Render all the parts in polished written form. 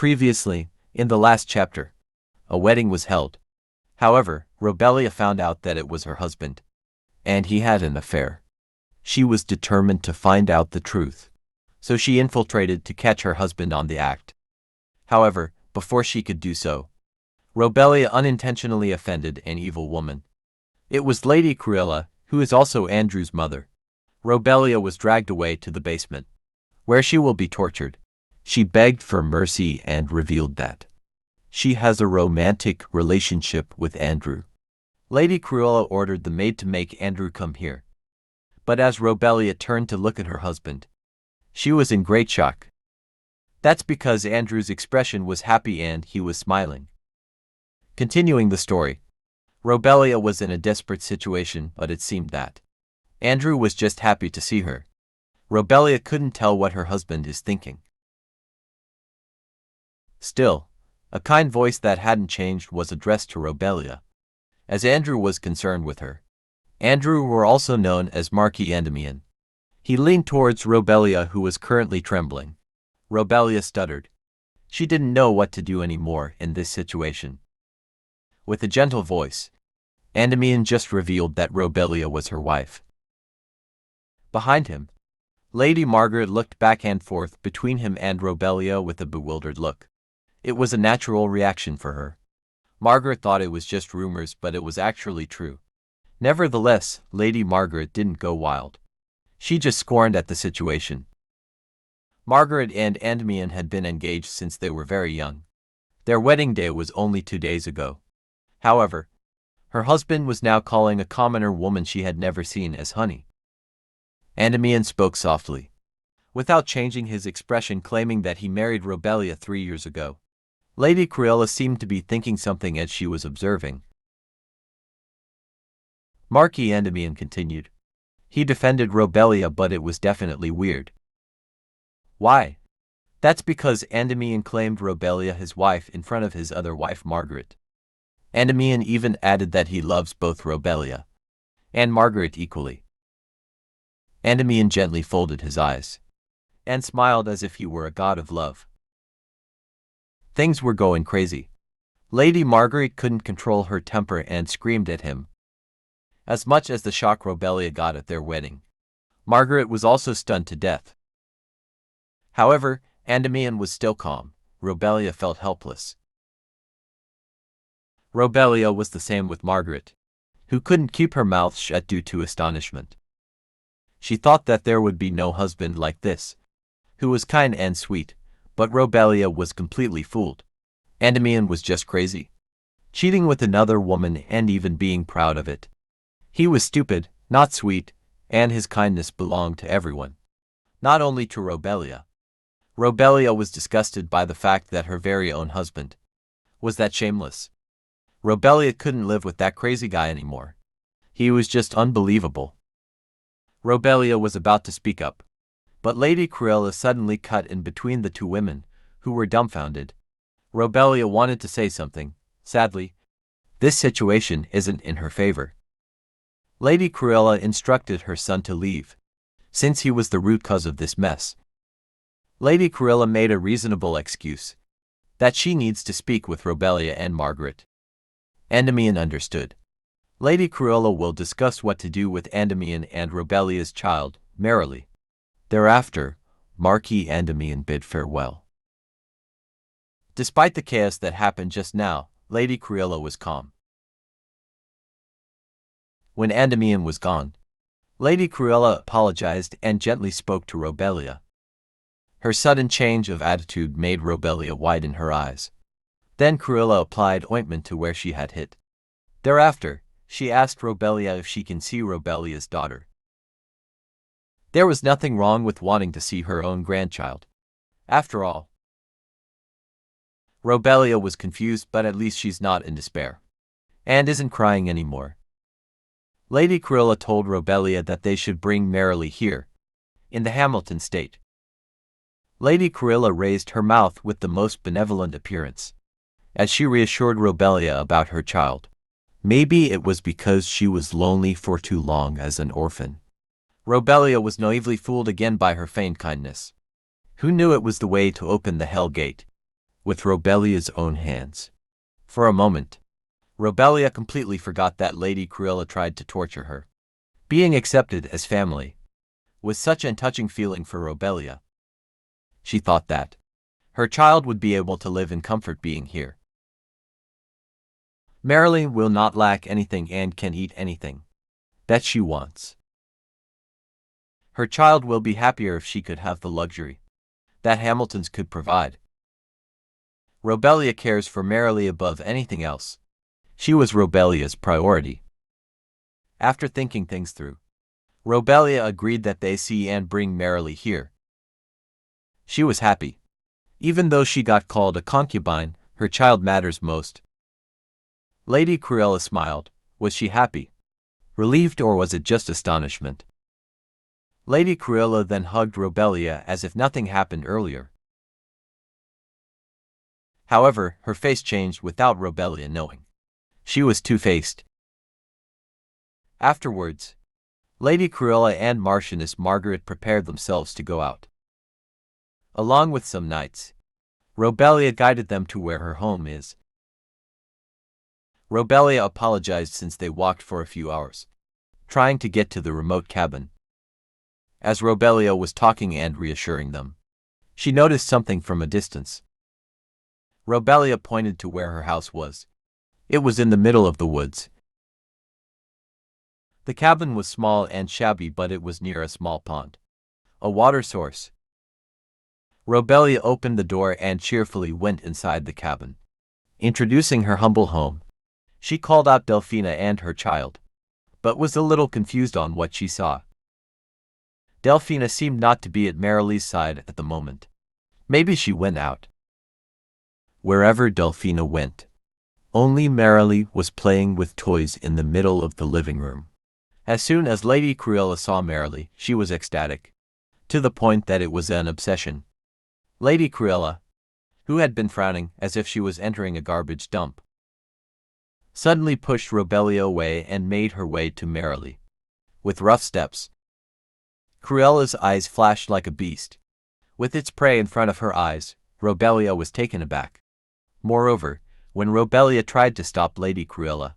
Previously, in the last chapter, a wedding was held. However, Robellia found out that it was her husband, and he had an affair. She was determined to find out the truth, so she infiltrated to catch her husband on the act. However, before she could do so, Robellia unintentionally offended an evil woman. It was Lady Cruella, who is also Andrew's mother. Robellia was dragged away to the basement, where she will be tortured. She begged for mercy and revealed that she has a romantic relationship with Andrew. Lady Cruella ordered the maid to make Andrew come here. But as Robellia turned to look at her husband, she was in great shock. That's because Andrew's expression was happy and he was smiling. Continuing the story, Robellia was in a desperate situation, but it seemed that Andrew was just happy to see her. Robellia couldn't tell what her husband is thinking. Still, a kind voice that hadn't changed was addressed to Robellia, as Andrew was concerned with her. Andrew were also known as Marquis Andamian. He leaned towards Robellia, who was currently trembling. Robellia stuttered. She didn't know what to do anymore in this situation. With a gentle voice, Andamian just revealed that Robellia was her wife. Behind him, Lady Margaret looked back and forth between him and Robellia with a bewildered look. It was a natural reaction for her. Margaret thought it was just rumors, but it was actually true. Nevertheless, Lady Margaret didn't go wild. She just scorned at the situation. Margaret and Andamian had been engaged since they were very young. Their wedding day was only 2 days ago. However, her husband was now calling a commoner woman she had never seen as honey. Andamian spoke softly, without changing his expression, claiming that he married Robellia 3 years ago. Lady Cruella seemed to be thinking something as she was observing. Marquis Andamian continued. He defended Robellia, but it was definitely weird. Why? That's because Andamian claimed Robellia his wife in front of his other wife Margaret. Andamian even added that he loves both Robellia and Margaret equally. Andamian gently folded his eyes and smiled as if he were a god of love. Things were going crazy. Lady Margaret couldn't control her temper and screamed at him. As much as the shock Robellia got at their wedding, Margaret was also stunned to death. However, Andamian was still calm. Robellia felt helpless. Robellia was the same with Margaret, who couldn't keep her mouth shut due to astonishment. She thought that there would be no husband like this, who was kind and sweet, but Robellia was completely fooled. Andamian was just crazy, cheating with another woman and even being proud of it. He was stupid, not sweet, and his kindness belonged to everyone, not only to Robellia. Robellia was disgusted by the fact that her very own husband was that shameless. Robellia couldn't live with that crazy guy anymore. He was just unbelievable. Robellia was about to speak up, but Lady Cruella suddenly cut in between the two women, who were dumbfounded. Robellia wanted to say something. Sadly, this situation isn't in her favor. Lady Cruella instructed her son to leave, since he was the root cause of this mess. Lady Cruella made a reasonable excuse, that she needs to speak with Robellia and Margaret. Andamian understood. Lady Cruella will discuss what to do with Andamian and Robellia's child, merrily. Thereafter, Marquis Andamian bid farewell. Despite the chaos that happened just now, Lady Cruella was calm. When Andamian was gone, Lady Cruella apologized and gently spoke to Robellia. Her sudden change of attitude made Robellia widen her eyes. Then Cruella applied ointment to where she had hit. Thereafter, she asked Robellia if she can see Robellia's daughter. There was nothing wrong with wanting to see her own grandchild. After all, Robellia was confused, but at least she's not in despair and isn't crying anymore. Lady Cruella told Robellia that they should bring Merrily here, in the Hamilton state. Lady Cruella raised her mouth with the most benevolent appearance, as she reassured Robellia about her child. Maybe it was because she was lonely for too long as an orphan. Robellia was naively fooled again by her feigned kindness. Who knew it was the way to open the Hell Gate? with Robellia's own hands. For a moment, Robellia completely forgot that Lady Cruella tried to torture her. Being accepted as family was such an touching feeling for Robellia. She thought that her child would be able to live in comfort being here. Merrily will not lack anything and can eat anything that she wants. Her child will be happier if she could have the luxury that Hamilton's could provide. Robellia cares for Merrily above anything else. She was Robellia's priority. After thinking things through, Robellia agreed that they see and bring Merrily here. She was happy. Even though she got called a concubine, her child matters most. Lady Cruella smiled. Was she happy? Relieved, or was it just astonishment? Lady Cruella then hugged Robellia as if nothing happened earlier. However, her face changed without Robellia knowing. She was two-faced. Afterwards, Lady Cruella and Marchioness Margaret prepared themselves to go out. Along with some knights, Robellia guided them to where her home is. Robellia apologized since they walked for a few hours, trying to get to the remote cabin. As Robellia was talking and reassuring them, she noticed something from a distance. Robellia pointed to where her house was. It was in the middle of the woods. The cabin was small and shabby, but it was near a small pond, a water source. Robellia opened the door and cheerfully went inside the cabin. Introducing her humble home, she called out Delphina and her child, but was a little confused on what she saw. Delphina seemed not to be at Merrily's side at the moment. Maybe she went out. Wherever Delphina went, only Merrily was playing with toys in the middle of the living room. As soon as Lady Cruella saw Merrily, she was ecstatic, to the point that it was an obsession. Lady Cruella, who had been frowning as if she was entering a garbage dump, suddenly pushed Robellia away and made her way to Merrily. With rough steps, Cruella's eyes flashed like a beast. With its prey in front of her eyes, Robellia was taken aback. Moreover, when Robellia tried to stop Lady Cruella,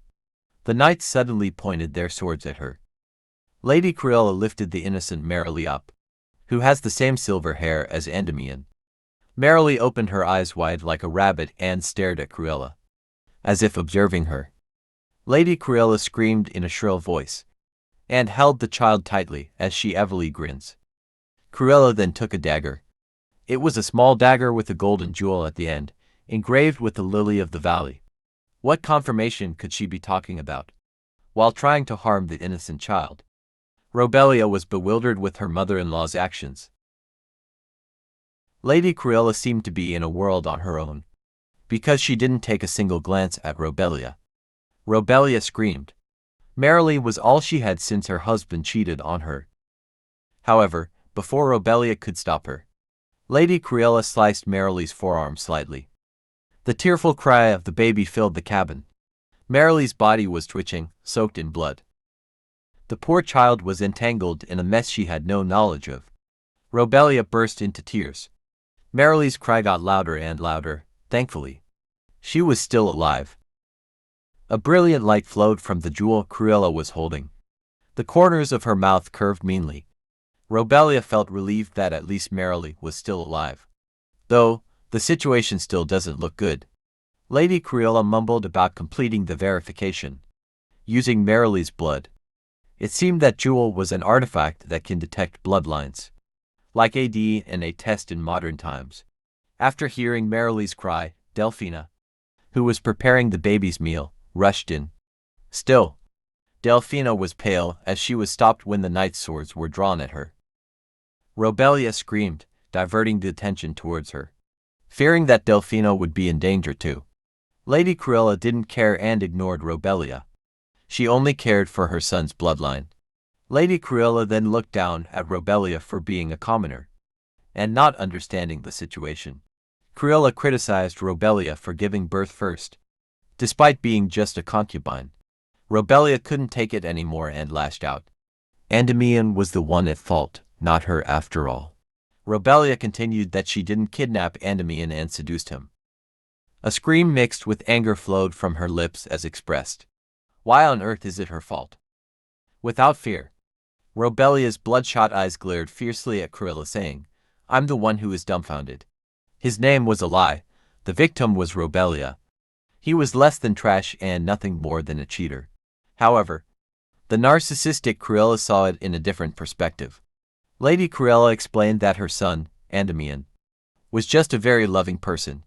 the knights suddenly pointed their swords at her. Lady Cruella lifted the innocent Merrily up, who has the same silver hair as Endymion. Merrily opened her eyes wide like a rabbit and stared at Cruella, as if observing her. Lady Cruella screamed in a shrill voice, and held the child tightly as she heavily grins. Cruella then took a dagger. It was a small dagger with a golden jewel at the end, engraved with the lily of the valley. What confirmation could she be talking about, while trying to harm the innocent child? Robellia was bewildered with her mother-in-law's actions. Lady Cruella seemed to be in a world on her own, because she didn't take a single glance at Robellia. Robellia screamed. Merrily was all she had since her husband cheated on her. However, before Robellia could stop her, Lady Cruella sliced Merrily's forearm slightly. The tearful cry of the baby filled the cabin. Merrily's body was twitching, soaked in blood. The poor child was entangled in a mess she had no knowledge of. Robellia burst into tears. Merrily's cry got louder and louder. Thankfully, she was still alive. A brilliant light flowed from the jewel Cruella was holding. The corners of her mouth curved meanly. Robellia felt relieved that at least Merrily was still alive. Though, the situation still doesn't look good. Lady Cruella mumbled about completing the verification, using Merrily's blood. It seemed that jewel was an artifact that can detect bloodlines, like a DNA test in modern times. After hearing Merrily's cry, Delphina, who was preparing the baby's meal, rushed in. Still, Delphina was pale as she was stopped when the knight's swords were drawn at her. Robellia screamed, diverting the attention towards her, fearing that Delphina would be in danger too. Lady Cruella didn't care and ignored Robellia. She only cared for her son's bloodline. Lady Cruella then looked down at Robellia for being a commoner and not understanding the situation. Cruella criticized Robellia for giving birth first, despite being just a concubine. Robellia couldn't take it anymore and lashed out. Endymion was the one at fault, not her after all. Robellia continued that she didn't kidnap Endymion and seduced him. A scream mixed with anger flowed from her lips as expressed. Why on earth is it her fault? Without fear, Robellia's bloodshot eyes glared fiercely at Cruella, saying, I'm the one who is dumbfounded. His name was a lie. The victim was Robellia. He was less than trash and nothing more than a cheater. However, the narcissistic Cruella saw it in a different perspective. Lady Cruella explained that her son, Andamian, was just a very loving person.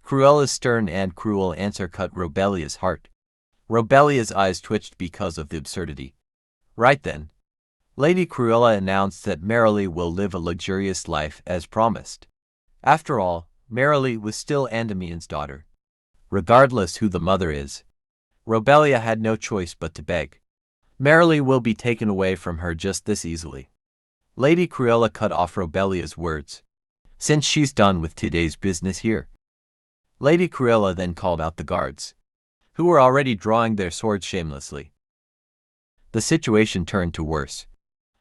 Cruella's stern and cruel answer cut Robellia's heart. Robellia's eyes twitched because of the absurdity. Right then, Lady Cruella announced that Merrily will live a luxurious life as promised. After all, Merrily was still Andamian's daughter. Regardless who the mother is, Robellia had no choice but to beg. Merrily will be taken away from her just this easily. Lady Cruella cut off Robellia's words. Since she's done with today's business here. Lady Cruella then called out the guards, who were already drawing their swords shamelessly. The situation turned to worse.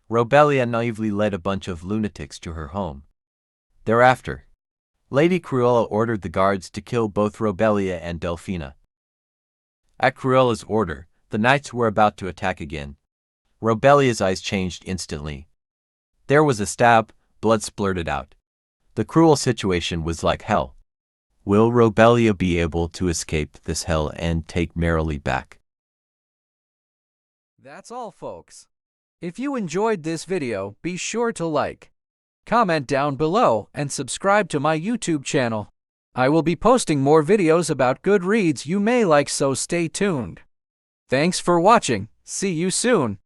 Robellia naively led a bunch of lunatics to her home. Thereafter, Lady Cruella ordered the guards to kill both Robellia and Delphina. At Cruella's order, the knights were about to attack again. Robellia's eyes changed instantly. There was a stab, blood splurted out. The cruel situation was like hell. Will Robellia be able to escape this hell and take Merrily back? That's all, folks. If you enjoyed this video, be sure to like, comment down below, and subscribe to my YouTube channel. I will be posting more videos about good reads you may like, so stay tuned. Thanks for watching. See you soon.